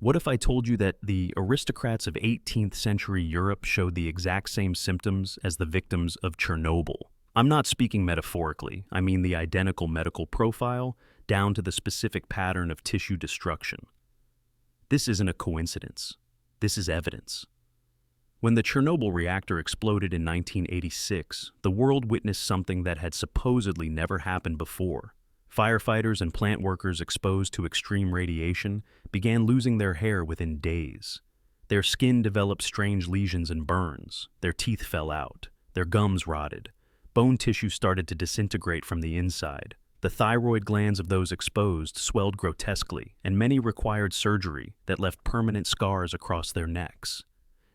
What if I told you that the aristocrats of 18th century Europe showed the exact same symptoms as the victims of Chernobyl? I'm not speaking metaphorically, I mean the identical medical profile down to the specific pattern of tissue destruction. This isn't a coincidence. This is evidence. When the Chernobyl reactor exploded in 1986, the world witnessed something that had supposedly never happened before. Firefighters and plant workers exposed to extreme radiation began losing their hair within days. Their skin developed strange lesions and burns, their teeth fell out, their gums rotted, bone tissue started to disintegrate from the inside. The thyroid glands of those exposed swelled grotesquely, and many required surgery that left permanent scars across their necks.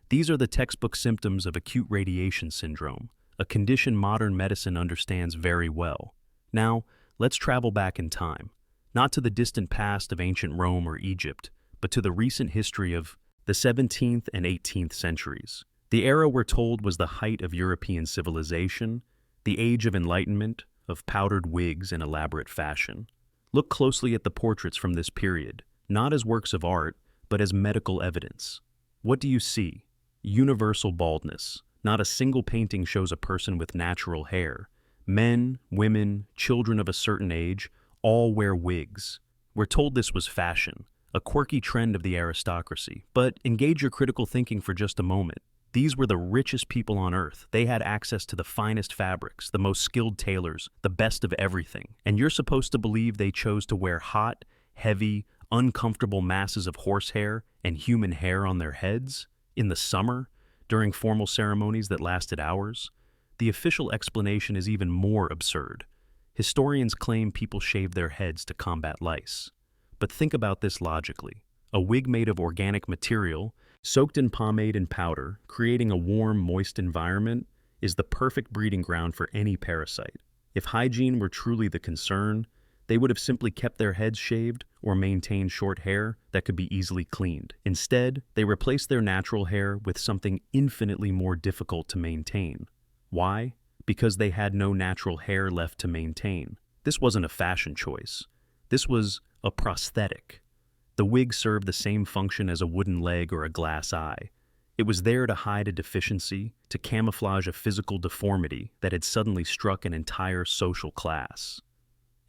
These are the textbook symptoms of acute radiation syndrome, a condition modern medicine understands very well. Now, let's travel back in time, not to the distant past of ancient Rome or Egypt, but to the recent history of the 17th and 18th centuries. The era we're told was the height of European civilization, the age of enlightenment, of powdered wigs in elaborate fashion. Look closely at the portraits from this period, not as works of art, but as medical evidence. What do you see? Universal baldness. Not a single painting shows a person with natural hair. Men, women, children of a certain age, all wear wigs. We're told this was fashion, a quirky trend of the aristocracy. But engage your critical thinking for just a moment. These were the richest people on earth. They had access to the finest fabrics, the most skilled tailors, the best of everything. And you're supposed to believe they chose to wear hot, heavy, uncomfortable masses of horsehair and human hair on their heads? In the summer, during formal ceremonies that lasted hours? The official explanation is even more absurd. Historians claim people shaved their heads to combat lice. But think about this logically. A wig made of organic material, soaked in pomade and powder, creating a warm, moist environment, is the perfect breeding ground for any parasite. If hygiene were truly the concern, they would have simply kept their heads shaved or maintained short hair that could be easily cleaned. Instead, they replaced their natural hair with something infinitely more difficult to maintain. Why? Because they had no natural hair left to maintain. This wasn't a fashion choice. This was a prosthetic. The wig served the same function as a wooden leg or a glass eye. It was there to hide a deficiency, to camouflage a physical deformity that had suddenly struck an entire social class.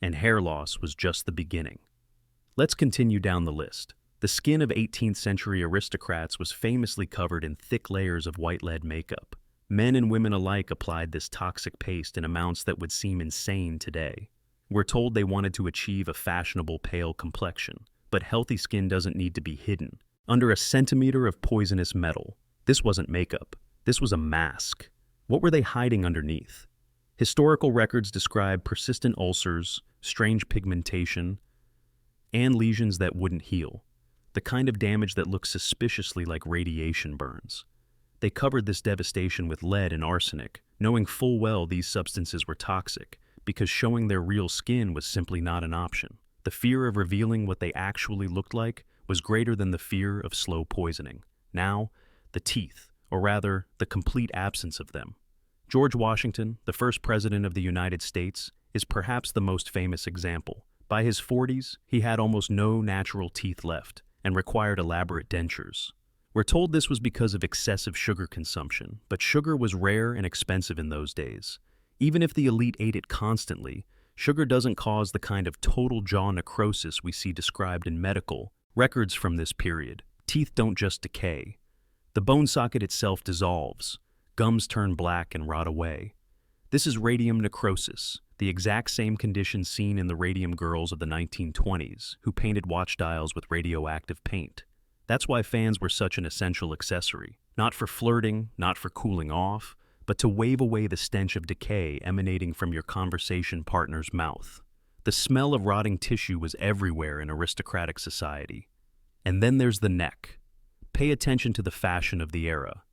And hair loss was just the beginning. Let's continue down the list. The skin of 18th century aristocrats was famously covered in thick layers of white lead makeup. Men and women alike applied this toxic paste in amounts that would seem insane today. We're told they wanted to achieve a fashionable pale complexion. But healthy skin doesn't need to be hidden under a centimeter of poisonous metal. This wasn't makeup. This was a mask. What were they hiding underneath? Historical records describe persistent ulcers, strange pigmentation, and lesions that wouldn't heal, the kind of damage that looks suspiciously like radiation burns. They covered this devastation with lead and arsenic, knowing full well these substances were toxic, because showing their real skin was simply not an option. The fear of revealing what they actually looked like was greater than the fear of slow poisoning. Now, the teeth, or rather, the complete absence of them. George Washington, the first president of the United States, is perhaps the most famous example. By his 40s, he had almost no natural teeth left and required elaborate dentures. We're told this was because of excessive sugar consumption, but sugar was rare and expensive in those days. Even if the elite ate it constantly, sugar doesn't cause the kind of total jaw necrosis we see described in medical records from this period. Teeth don't just decay. The bone socket itself dissolves. Gums turn black and rot away. This is radium necrosis, the exact same condition seen in the radium girls of the 1920s, who painted watch dials with radioactive paint. That's why fans were such an essential accessory. Not for flirting, not for cooling off, but to wave away the stench of decay emanating from your conversation partner's mouth. The smell of rotting tissue was everywhere in aristocratic society. And then there's the neck. Pay attention to the fashion of the era.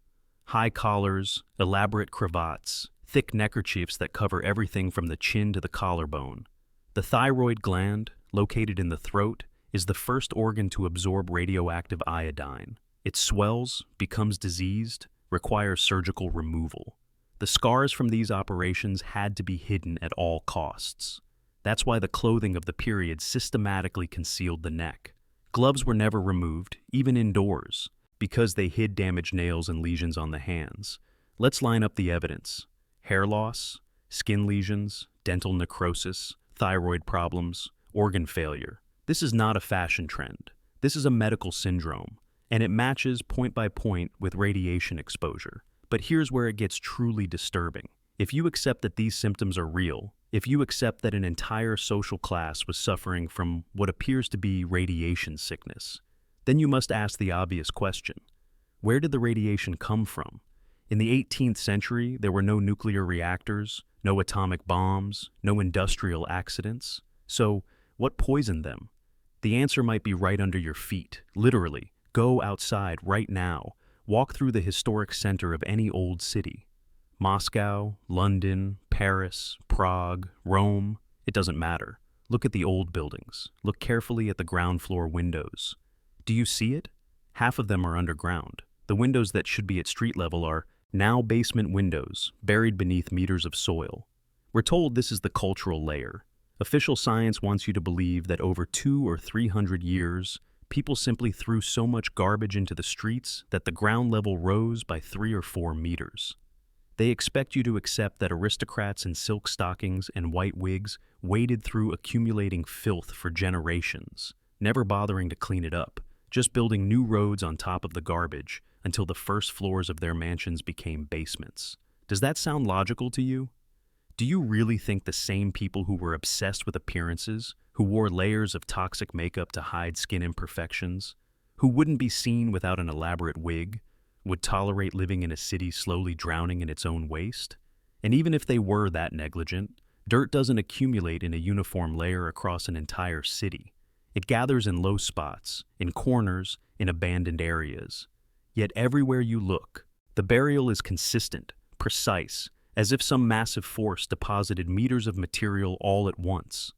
High collars, elaborate cravats, thick neckerchiefs that cover everything from the chin to the collarbone. The thyroid gland, located in the throat, is the first organ to absorb radioactive iodine. It swells, becomes diseased, requires surgical removal. The scars from these operations had to be hidden at all costs. That's why the clothing of the period systematically concealed the neck. Gloves were never removed, even indoors, because they hid damaged nails and lesions on the hands. Let's line up the evidence. Hair loss, skin lesions, dental necrosis, thyroid problems, organ failure. This is not a fashion trend. This is a medical syndrome, and it matches point by point with radiation exposure. But here's where it gets truly disturbing. If you accept that these symptoms are real, if you accept that an entire social class was suffering from what appears to be radiation sickness, then you must ask the obvious question. Where did the radiation come from? In the 18th century, there were no nuclear reactors, no atomic bombs, no industrial accidents. So, what poisoned them? The answer might be right under your feet, literally. Go outside right now. Walk through the historic center of any old city. Moscow, London, Paris, Prague, Rome, it doesn't matter. Look at the old buildings. Look carefully at the ground floor windows. Do you see it? Half of them are underground. The windows that should be at street level are now basement windows, buried beneath meters of soil. We're told this is the cultural layer. Official science wants you to believe that over 200 or 300 years, people simply threw so much garbage into the streets that the ground level rose by 3 or 4 meters. They expect you to accept that aristocrats in silk stockings and white wigs waded through accumulating filth for generations, never bothering to clean it up, just building new roads on top of the garbage until the first floors of their mansions became basements. Does that sound logical to you? Do you really think the same people who were obsessed with appearances, who wore layers of toxic makeup to hide skin imperfections, who wouldn't be seen without an elaborate wig, would tolerate living in a city slowly drowning in its own waste? And even if they were that negligent, dirt doesn't accumulate in a uniform layer across an entire city. It gathers in low spots, in corners, in abandoned areas. Yet everywhere you look, the burial is consistent, precise, as if some massive force deposited meters of material all at once.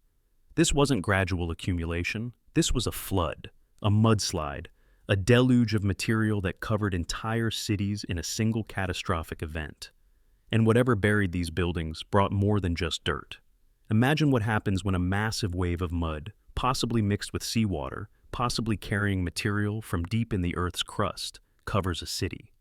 This wasn't gradual accumulation. This was a flood, a mudslide, a deluge of material that covered entire cities in a single catastrophic event. And whatever buried these buildings brought more than just dirt. Imagine what happens when a massive wave of mud, possibly mixed with seawater, possibly carrying material from deep in the Earth's crust, covers a city.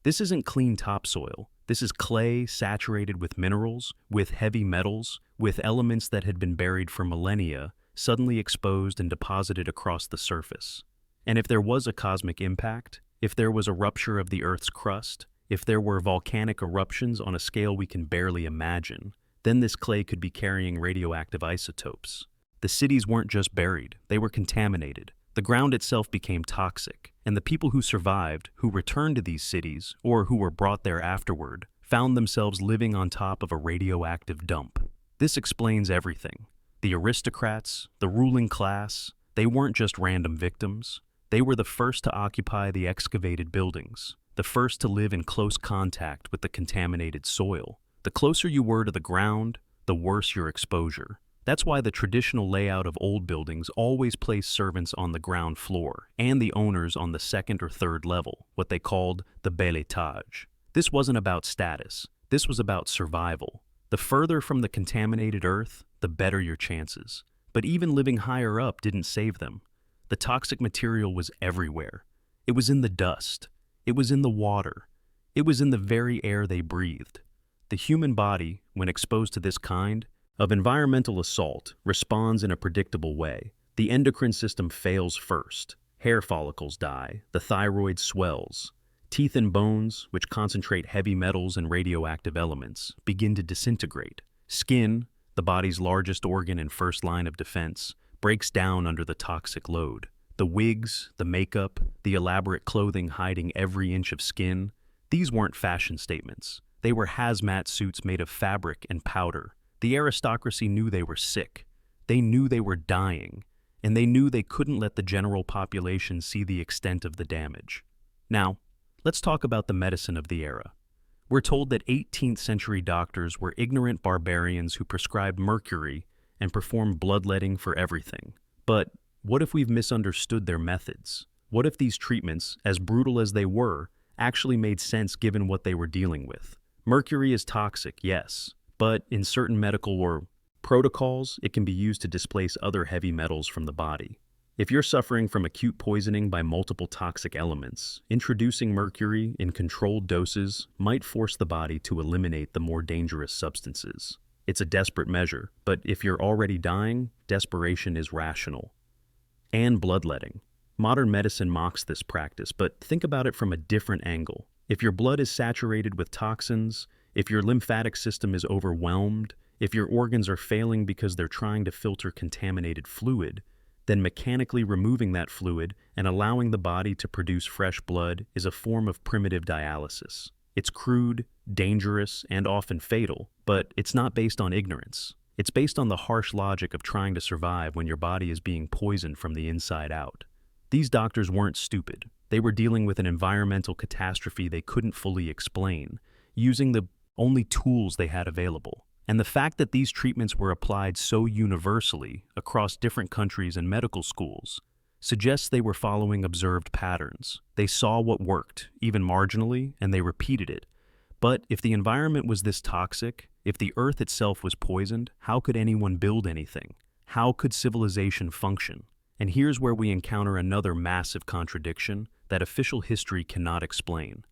This isn't clean topsoil. This is clay saturated with minerals, with heavy metals, with elements that had been buried for millennia, suddenly exposed and deposited across the surface. And if there was a cosmic impact, if there was a rupture of the Earth's crust, if there were volcanic eruptions on a scale we can barely imagine, then this clay could be carrying radioactive isotopes. The cities weren't just buried, they were contaminated. The ground itself became toxic, and the people who survived, who returned to these cities, or who were brought there afterward, found themselves living on top of a radioactive dump. This explains everything. The aristocrats, the ruling class, they weren't just random victims. They were the first to occupy the excavated buildings, the first to live in close contact with the contaminated soil. The closer you were to the ground, the worse your exposure. That's why the traditional layout of old buildings always placed servants on the ground floor and the owners on the second or third level, what they called the bel étage. This wasn't about status. This was about survival. The further from the contaminated earth, the better your chances. But even living higher up didn't save them. The toxic material was everywhere. It was in the dust. It was in the water. It was in the very air they breathed. The human body, when exposed to this kind of environmental assault, responds in a predictable way. The endocrine system fails first. Hair follicles die. The thyroid swells. Teeth and bones, which concentrate heavy metals and radioactive elements, begin to disintegrate. Skin, the body's largest organ and first line of defense, breaks down under the toxic load. The wigs, the makeup, the elaborate clothing hiding every inch of skin, these weren't fashion statements. They were hazmat suits made of fabric and powder. The aristocracy knew they were sick. They knew they were dying. And they knew they couldn't let the general population see the extent of the damage. Now, let's talk about the medicine of the era. We're told that 18th century doctors were ignorant barbarians who prescribed mercury and performed bloodletting for everything. But what if we've misunderstood their methods? What if these treatments, as brutal as they were, actually made sense given what they were dealing with? Mercury is toxic, yes, but in certain medical or protocols, it can be used to displace other heavy metals from the body. If you're suffering from acute poisoning by multiple toxic elements, introducing mercury in controlled doses might force the body to eliminate the more dangerous substances. It's a desperate measure, but if you're already dying, desperation is rational. And bloodletting. Modern medicine mocks this practice, but think about it from a different angle. If your blood is saturated with toxins, if your lymphatic system is overwhelmed, if your organs are failing because they're trying to filter contaminated fluid, then mechanically removing that fluid and allowing the body to produce fresh blood is a form of primitive dialysis. It's crude, dangerous, and often fatal, but it's not based on ignorance. It's based on the harsh logic of trying to survive when your body is being poisoned from the inside out. These doctors weren't stupid. They were dealing with an environmental catastrophe they couldn't fully explain, using the only tools they had available. And the fact that these treatments were applied so universally across different countries and medical schools suggests they were following observed patterns. They saw what worked, even marginally, and they repeated it. But if the environment was this toxic, if the earth itself was poisoned, how could anyone build anything? How could civilization function? And here's where we encounter another massive contradiction that official history cannot explain.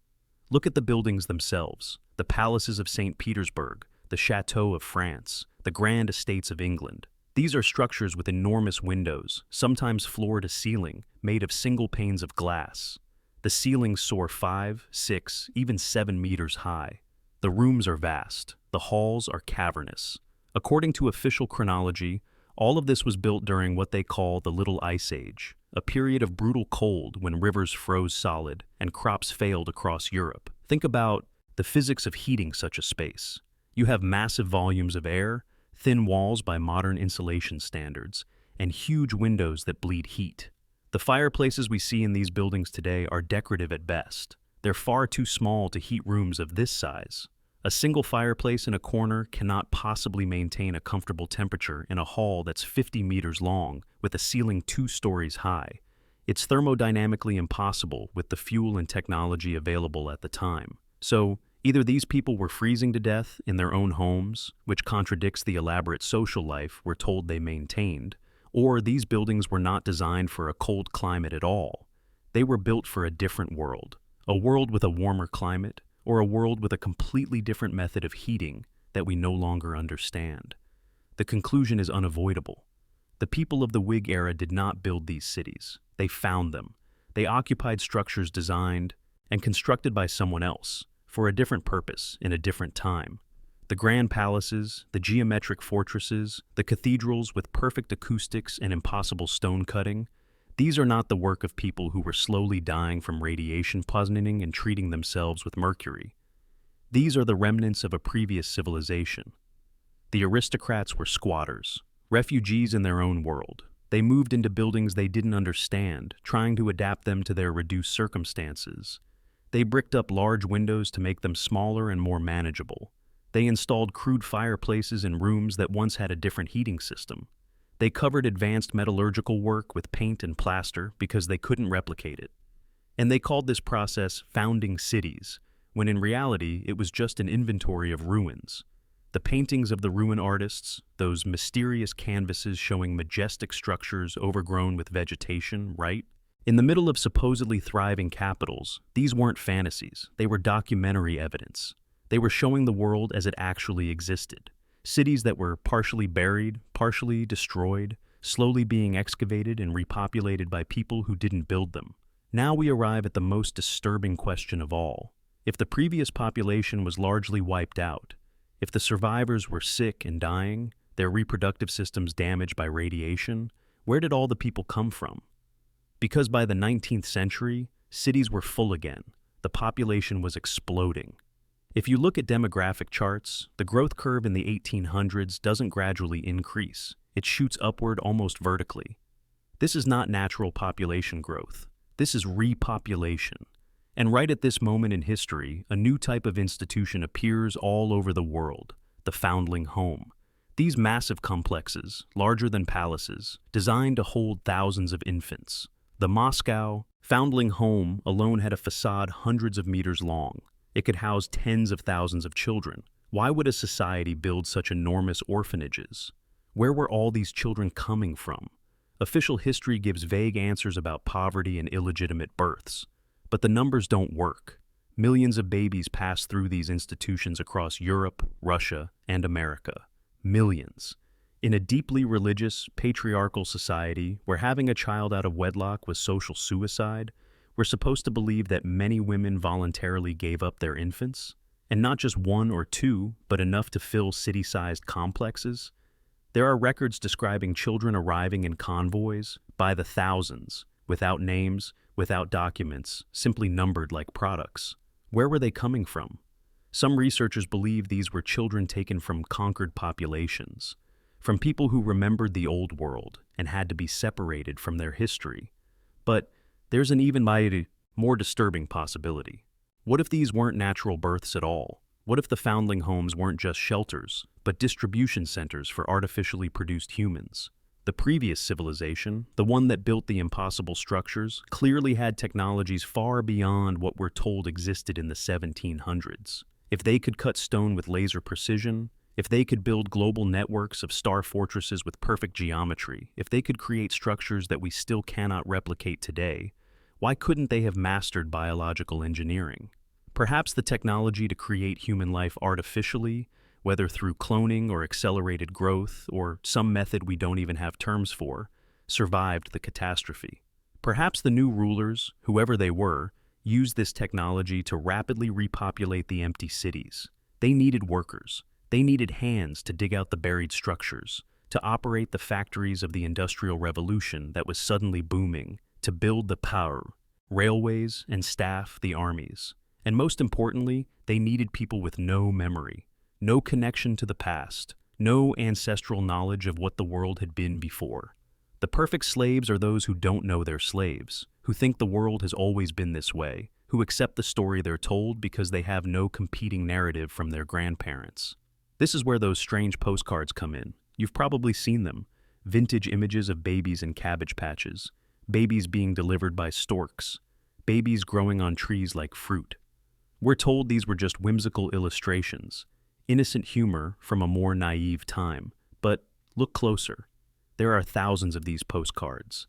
Look at the buildings themselves, the palaces of St. Petersburg, the Chateau of France, the grand estates of England. These are structures with enormous windows, sometimes floor to ceiling, made of single panes of glass. The ceilings soar 5, 6, even 7 meters high. The rooms are vast. The halls are cavernous. According to official chronology, all of this was built during what they call the Little Ice Age, a period of brutal cold when rivers froze solid and crops failed across Europe. Think about the physics of heating such a space. You have massive volumes of air, thin walls by modern insulation standards, and huge windows that bleed heat. The fireplaces we see in these buildings today are decorative at best. They're far too small to heat rooms of this size. A single fireplace in a corner cannot possibly maintain a comfortable temperature in a hall that's 50 meters long with a ceiling 2 stories high. It's thermodynamically impossible with the fuel and technology available at the time. So, either these people were freezing to death in their own homes, which contradicts the elaborate social life we're told they maintained, or these buildings were not designed for a cold climate at all. They were built for a different world, a world with a warmer climate, or a world with a completely different method of heating that we no longer understand. The conclusion is unavoidable. The people of the Whig era did not build these cities. They found them. They occupied structures designed and constructed by someone else, for a different purpose, in a different time. The grand palaces, the geometric fortresses, the cathedrals with perfect acoustics and impossible stone cutting, these are not the work of people who were slowly dying from radiation poisoning and treating themselves with mercury. These are the remnants of a previous civilization. The aristocrats were squatters, refugees in their own world. They moved into buildings they didn't understand, trying to adapt them to their reduced circumstances. They bricked up large windows to make them smaller and more manageable. They installed crude fireplaces in rooms that once had a different heating system. They covered advanced metallurgical work with paint and plaster because they couldn't replicate it. And they called this process founding cities, when in reality it was just an inventory of ruins. The paintings of the ruin artists, those mysterious canvases showing majestic structures overgrown with vegetation, right? In the middle of supposedly thriving capitals, these weren't fantasies, they were documentary evidence. They were showing the world as it actually existed. Cities that were partially buried, partially destroyed, slowly being excavated and repopulated by people who didn't build them. Now we arrive at the most disturbing question of all. If the previous population was largely wiped out, if the survivors were sick and dying, their reproductive systems damaged by radiation, where did all the people come from? Because by the 19th century, cities were full again. The population was exploding. If you look at demographic charts, the growth curve in the 1800s doesn't gradually increase. It shoots upward almost vertically. This is not natural population growth. This is repopulation. And right at this moment in history, a new type of institution appears all over the world, the foundling home. These massive complexes, larger than palaces, designed to hold thousands of infants. The Moscow foundling home alone had a facade hundreds of meters long. It could house tens of thousands of children. Why would a society build such enormous orphanages? Where were all these children coming from? Official history gives vague answers about poverty and illegitimate births, but the numbers don't work. Millions of babies pass through these institutions across Europe, Russia, and America. Millions. In a deeply religious, patriarchal society where having a child out of wedlock was social suicide, we're supposed to believe that many women voluntarily gave up their infants? And not just one or two, but enough to fill city-sized complexes? There are records describing children arriving in convoys by the thousands, without names, without documents, simply numbered like products. Where were they coming from? Some researchers believe these were children taken from conquered populations, from people who remembered the old world and had to be separated from their history. But there's an even more disturbing possibility. What if these weren't natural births at all? What if the foundling homes weren't just shelters, but distribution centers for artificially produced humans? The previous civilization, the one that built the impossible structures, clearly had technologies far beyond what we're told existed in the 1700s. If they could cut stone with laser precision, if they could build global networks of star fortresses with perfect geometry, if they could create structures that we still cannot replicate today, why couldn't they have mastered biological engineering? Perhaps the technology to create human life artificially, whether through cloning or accelerated growth or some method we don't even have terms for, survived the catastrophe. Perhaps the new rulers, whoever they were, used this technology to rapidly repopulate the empty cities. They needed workers. They needed hands to dig out the buried structures, to operate the factories of the Industrial Revolution that was suddenly booming, to build the power, railways, and staff the armies. And most importantly, they needed people with no memory, no connection to the past, no ancestral knowledge of what the world had been before. The perfect slaves are those who don't know they're slaves, who think the world has always been this way, who accept the story they're told because they have no competing narrative from their grandparents. This is where those strange postcards come in. You've probably seen them. Vintage images of babies in cabbage patches, babies being delivered by storks, babies growing on trees like fruit. We're told these were just whimsical illustrations, innocent humor from a more naive time. But look closer. There are thousands of these postcards.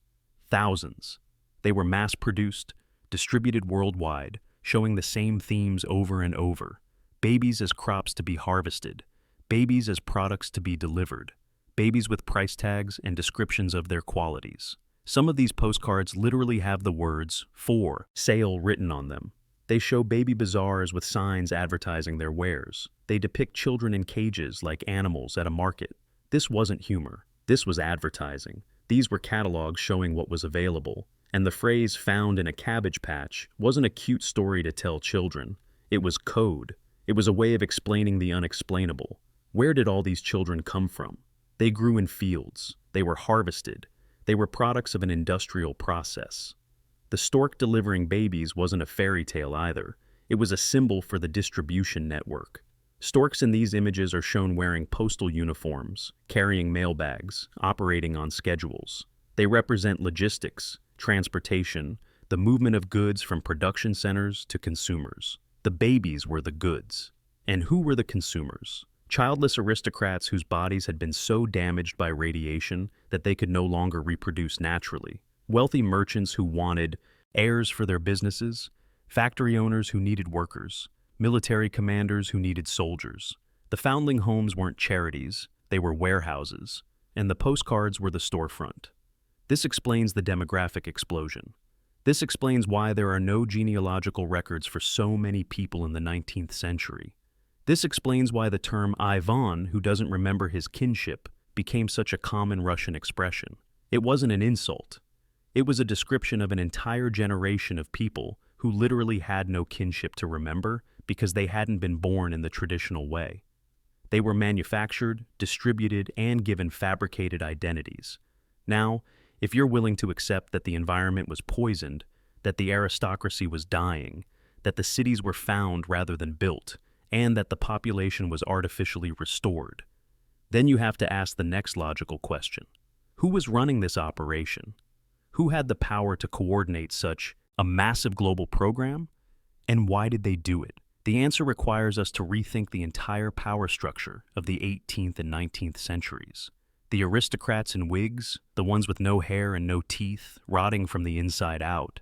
Thousands. They were mass-produced, distributed worldwide, showing the same themes over and over. Babies as crops to be harvested. Babies as products to be delivered. Babies with price tags and descriptions of their qualities. Some of these postcards literally have the words "for sale" written on them. They show baby bazaars with signs advertising their wares. They depict children in cages like animals at a market. This wasn't humor. This was advertising. These were catalogs showing what was available. And the phrase "found in a cabbage patch" wasn't a cute story to tell children. It was code. It was a way of explaining the unexplainable. Where did all these children come from? They grew in fields. They were harvested. They were products of an industrial process. The stork delivering babies wasn't a fairy tale either. It was a symbol for the distribution network. Storks in these images are shown wearing postal uniforms, carrying mail bags, operating on schedules. They represent logistics, transportation, the movement of goods from production centers to consumers. The babies were the goods. And who were the consumers? Childless aristocrats whose bodies had been so damaged by radiation that they could no longer reproduce naturally. Wealthy merchants who wanted heirs for their businesses, factory owners who needed workers, military commanders who needed soldiers. The foundling homes weren't charities, they were warehouses, and the postcards were the storefront. This explains the demographic explosion. This explains why there are no genealogical records for so many people in the 19th century. This explains why the term Ivan, who doesn't remember his kinship, became such a common Russian expression. It wasn't an insult. It was a description of an entire generation of people who literally had no kinship to remember because they hadn't been born in the traditional way. They were manufactured, distributed, and given fabricated identities. Now, if you're willing to accept that the environment was poisoned, that the aristocracy was dying, that the cities were found rather than built, and that the population was artificially restored, then you have to ask the next logical question. Who was running this operation? Who had the power to coordinate such a massive global program? And why did they do it? The answer requires us to rethink the entire power structure of the 18th and 19th centuries. The aristocrats and wigs, the ones with no hair and no teeth, rotting from the inside out,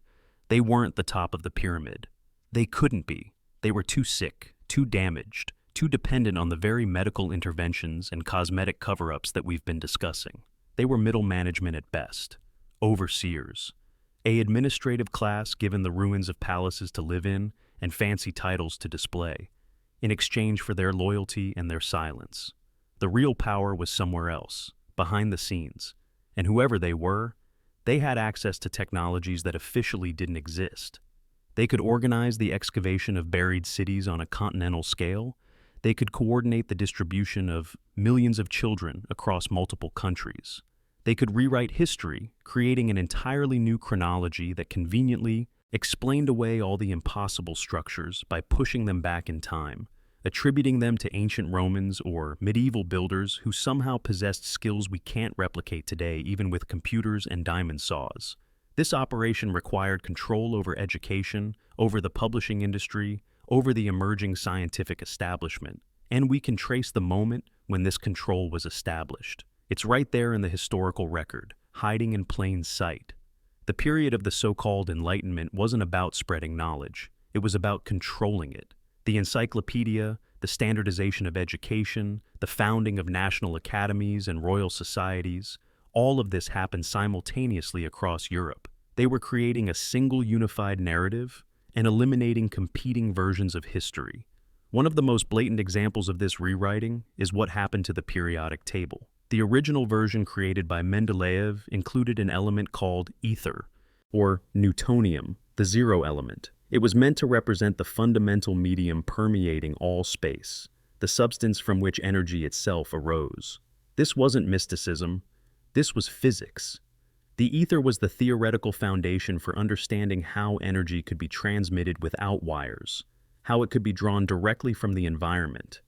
they weren't the top of the pyramid. They couldn't be. They were too sick, too damaged, too dependent on the very medical interventions and cosmetic cover-ups that we've been discussing. They were middle management at best, overseers, a administrative class given the ruins of palaces to live in and fancy titles to display, in exchange for their loyalty and their silence. The real power was somewhere else, behind the scenes, and whoever they were, they had access to technologies that officially didn't exist. They could organize the excavation of buried cities on a continental scale. They could coordinate the distribution of millions of children across multiple countries. They could rewrite history, creating an entirely new chronology that conveniently explained away all the impossible structures by pushing them back in time, attributing them to ancient Romans or medieval builders who somehow possessed skills we can't replicate today even with computers and diamond saws. This operation required control over education, over the publishing industry, over the emerging scientific establishment, and we can trace the moment when this control was established. It's right there in the historical record, hiding in plain sight. The period of the so-called Enlightenment wasn't about spreading knowledge. It was about controlling it. The encyclopedia, the standardization of education, the founding of national academies and royal societies, all of this happened simultaneously across Europe. They were creating a single unified narrative and eliminating competing versions of history. One of the most blatant examples of this rewriting is what happened to the periodic table. The original version created by Mendeleev included an element called ether, or Newtonium, the zero element. It was meant to represent the fundamental medium permeating all space, the substance from which energy itself arose. This wasn't mysticism. This was physics. The ether was the theoretical foundation for understanding how energy could be transmitted without wires, how it could be drawn directly from the environment.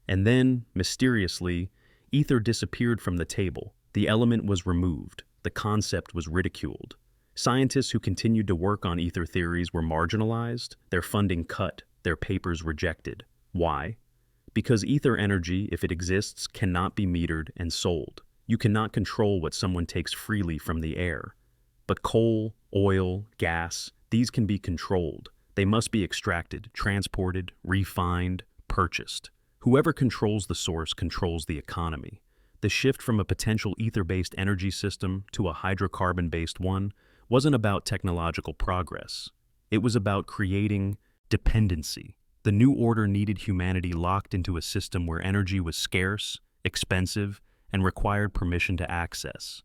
And then, mysteriously, ether disappeared from the table. The element was removed. The concept was ridiculed. Scientists who continued to work on ether theories were marginalized, their funding cut, their papers rejected. Why? Because ether energy, if it exists, cannot be metered and sold. You cannot control what someone takes freely from the air. But coal, oil, gas, these can be controlled. They must be extracted, transported, refined, purchased. Whoever controls the source controls the economy. The shift from a potential ether-based energy system to a hydrocarbon-based one wasn't about technological progress. It was about creating dependency. The new order needed humanity locked into a system where energy was scarce, expensive, and required permission to access.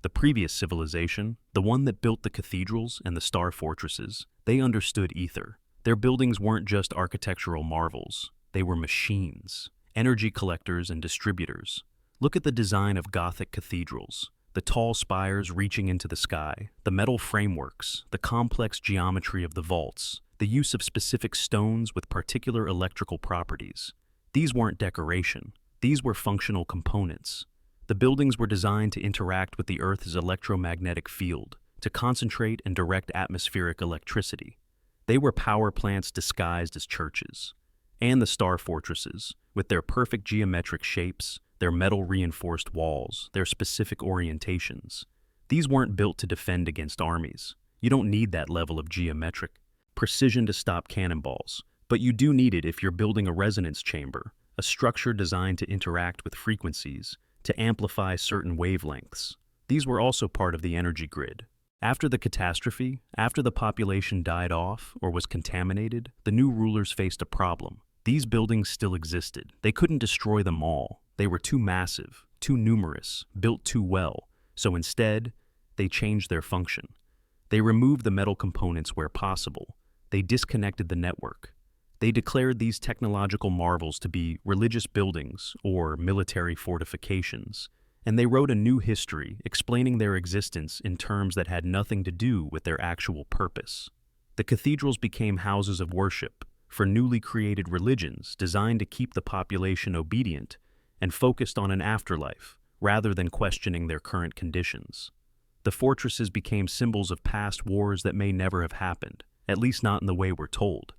The previous civilization, the one that built the cathedrals and the star fortresses, they understood ether. Their buildings weren't just architectural marvels. They were machines, energy collectors and distributors. Look at the design of Gothic cathedrals. The tall spires reaching into the sky, the metal frameworks, the complex geometry of the vaults, the use of specific stones with particular electrical properties. These weren't decoration. These were functional components. The buildings were designed to interact with the Earth's electromagnetic field, to concentrate and direct atmospheric electricity. They were power plants disguised as churches. And the star fortresses, with their perfect geometric shapes, their metal-reinforced walls, their specific orientations. These weren't built to defend against armies. You don't need that level of geometric precision to stop cannonballs, but you do need it if you're building a resonance chamber, a structure designed to interact with frequencies, to amplify certain wavelengths. These were also part of the energy grid. After the catastrophe, after the population died off or was contaminated, the new rulers faced a problem. These buildings still existed. They couldn't destroy them all. They were too massive, too numerous, built too well, so instead, they changed their function. They removed the metal components where possible. They disconnected the network. They declared these technological marvels to be religious buildings or military fortifications, and they wrote a new history explaining their existence in terms that had nothing to do with their actual purpose. The cathedrals became houses of worship for newly created religions designed to keep the population obedient and focused on an afterlife, rather than questioning their current conditions. The fortresses became symbols of past wars that may never have happened, at least not in the way we're told.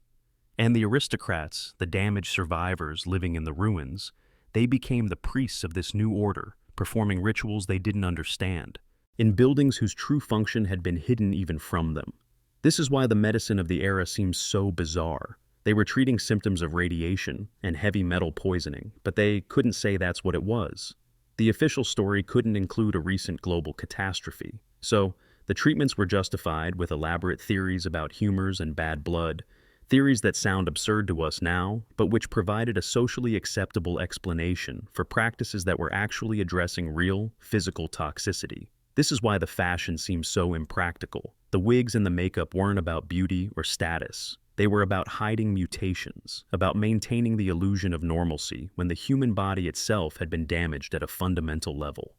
And the aristocrats, the damaged survivors living in the ruins, they became the priests of this new order, performing rituals they didn't understand, in buildings whose true function had been hidden even from them. This is why the medicine of the era seems so bizarre. They were treating symptoms of radiation and heavy metal poisoning, but they couldn't say that's what it was. The official story couldn't include a recent global catastrophe, so the treatments were justified with elaborate theories about humors and bad blood, theories that sound absurd to us now, but which provided a socially acceptable explanation for practices that were actually addressing real, physical toxicity. This is why the fashion seems so impractical. The wigs and the makeup weren't about beauty or status. They were about hiding mutations, about maintaining the illusion of normalcy when the human body itself had been damaged at a fundamental level.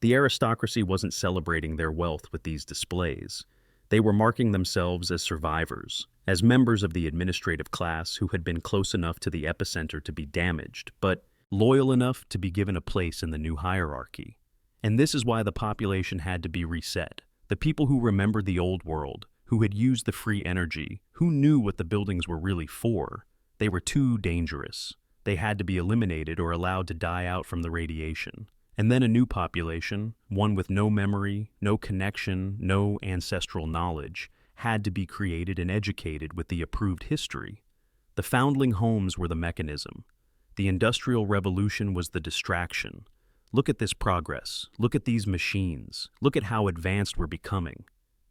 The aristocracy wasn't celebrating their wealth with these displays. They were marking themselves as survivors, as members of the administrative class who had been close enough to the epicenter to be damaged, but loyal enough to be given a place in the new hierarchy. And this is why the population had to be reset. The people who remembered the old world, who had used the free energy, who knew what the buildings were really for, they were too dangerous. They had to be eliminated or allowed to die out from the radiation. And then a new population, one with no memory, no connection, no ancestral knowledge, had to be created and educated with the approved history. The foundling homes were the mechanism. The Industrial Revolution was the distraction. Look at this progress. Look at these machines. Look at how advanced we're becoming.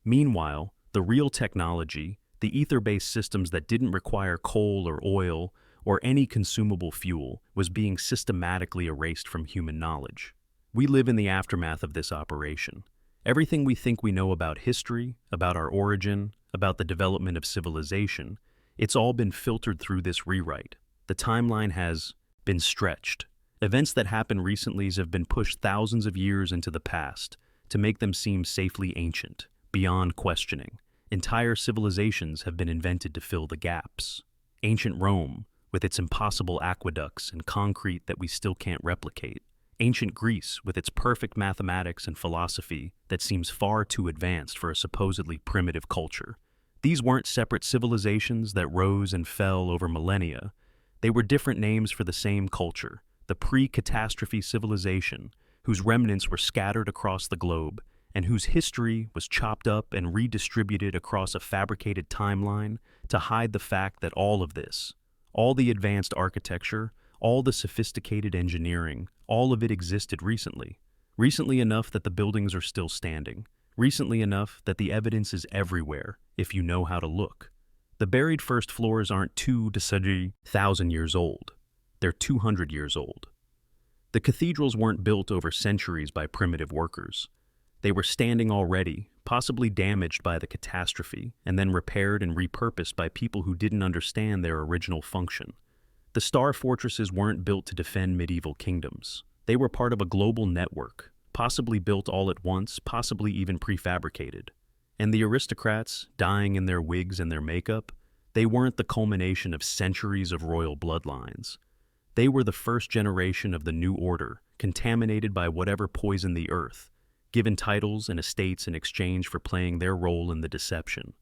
Meanwhile, the real technology, the ether-based systems that didn't require coal or oil or any consumable fuel, was being systematically erased from human knowledge. We live in the aftermath of this operation. Everything we think we know about history, about our origin, about the development of civilization, it's all been filtered through this rewrite. The timeline has been stretched. Events that happened recently have been pushed thousands of years into the past to make them seem safely ancient, beyond questioning. Entire civilizations have been invented to fill the gaps. Ancient Rome, with its impossible aqueducts and concrete that we still can't replicate. Ancient Greece, with its perfect mathematics and philosophy that seems far too advanced for a supposedly primitive culture. These weren't separate civilizations that rose and fell over millennia. They were different names for the same culture, the pre-catastrophe civilization, whose remnants were scattered across the globe, and whose history was chopped up and redistributed across a fabricated timeline to hide the fact that all of this, all the advanced architecture, all the sophisticated engineering, all of it existed recently. Recently enough that the buildings are still standing. Recently enough that the evidence is everywhere, if you know how to look. The buried first floors aren't 2,000 years old. They're 200 years old. The cathedrals weren't built over centuries by primitive workers. They were standing already, possibly damaged by the catastrophe, and then repaired and repurposed by people who didn't understand their original function. The star fortresses weren't built to defend medieval kingdoms. They were part of a global network, possibly built all at once, possibly even prefabricated. And the aristocrats, dying in their wigs and their makeup, they weren't the culmination of centuries of royal bloodlines. They were the first generation of the new order, contaminated by whatever poisoned the earth, given titles and estates in exchange for playing their role in the deception.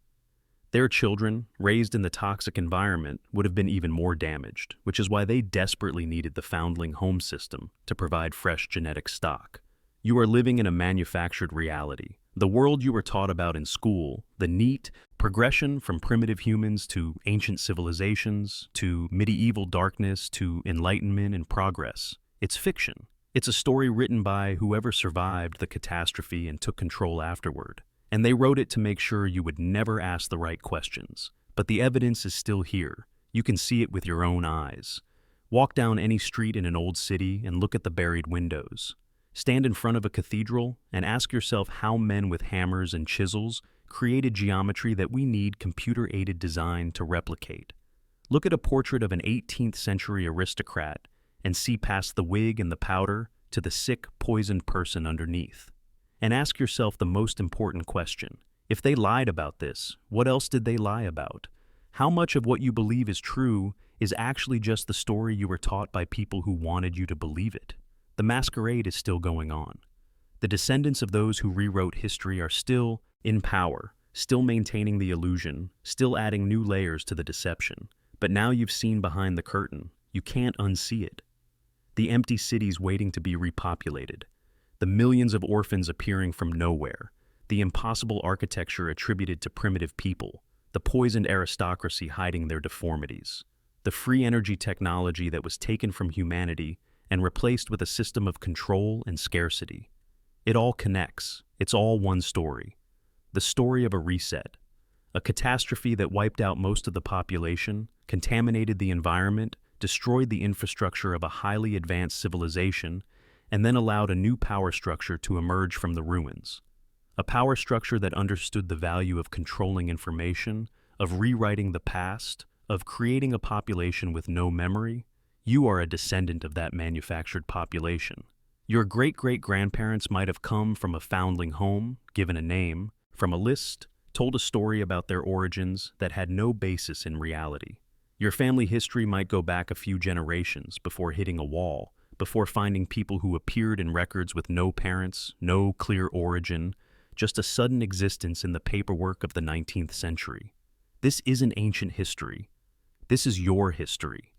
Their children, raised in the toxic environment, would have been even more damaged, which is why they desperately needed the foundling home system to provide fresh genetic stock. You are living in a manufactured reality. The world you were taught about in school, the neat progression from primitive humans to ancient civilizations, to medieval darkness, to enlightenment and progress, it's fiction. It's a story written by whoever survived the catastrophe and took control afterward. And they wrote it to make sure you would never ask the right questions. But the evidence is still here. You can see it with your own eyes. Walk down any street in an old city and look at the buried windows. Stand in front of a cathedral and ask yourself how men with hammers and chisels created geometry that we need computer-aided design to replicate. Look at a portrait of an 18th century aristocrat and see past the wig and the powder to the sick, poisoned person underneath. And ask yourself the most important question. If they lied about this, what else did they lie about? How much of what you believe is true is actually just the story you were taught by people who wanted you to believe it? The masquerade is still going on. The descendants of those who rewrote history are still in power, still maintaining the illusion, still adding new layers to the deception. But now you've seen behind the curtain. You can't unsee it. The empty cities waiting to be repopulated. The millions of orphans appearing from nowhere, the impossible architecture attributed to primitive people, the poisoned aristocracy hiding their deformities, the free energy technology that was taken from humanity and replaced with a system of control and scarcity. It all connects. It's all one story. The story of a reset. A catastrophe that wiped out most of the population, contaminated the environment, destroyed the infrastructure of a highly advanced civilization, and then allowed a new power structure to emerge from the ruins. A power structure that understood the value of controlling information, of rewriting the past, of creating a population with no memory. You are a descendant of that manufactured population. Your great-great-grandparents might have come from a foundling home, given a name, from a list, told a story about their origins that had no basis in reality. Your family history might go back a few generations before hitting a wall, before finding people who appeared in records with no parents, no clear origin, just a sudden existence in the paperwork of the 19th century. This isn't ancient history. This is your history.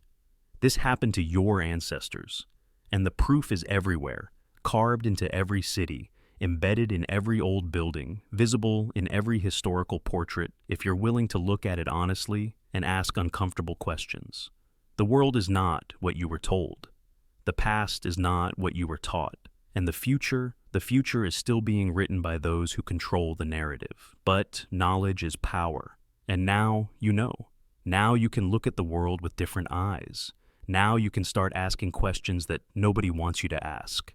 This happened to your ancestors. And the proof is everywhere, carved into every city, embedded in every old building, visible in every historical portrait, if you're willing to look at it honestly and ask uncomfortable questions. The world is not what you were told. The past is not what you were taught. And the future is still being written by those who control the narrative. But knowledge is power. And now you know. Now you can look at the world with different eyes. Now you can start asking questions that nobody wants you to ask.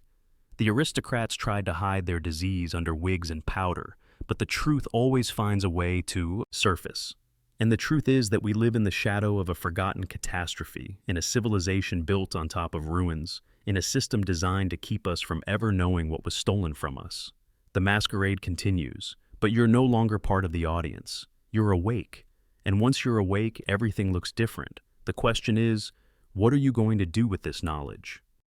The aristocrats tried to hide their disease under wigs and powder, but the truth always finds a way to surface. And the truth is that we live in the shadow of a forgotten catastrophe, in a civilization built on top of ruins, in a system designed to keep us from ever knowing what was stolen from us. The masquerade continues, but you're no longer part of the audience. You're awake. And once you're awake, everything looks different. The question is, what are you going to do with this knowledge?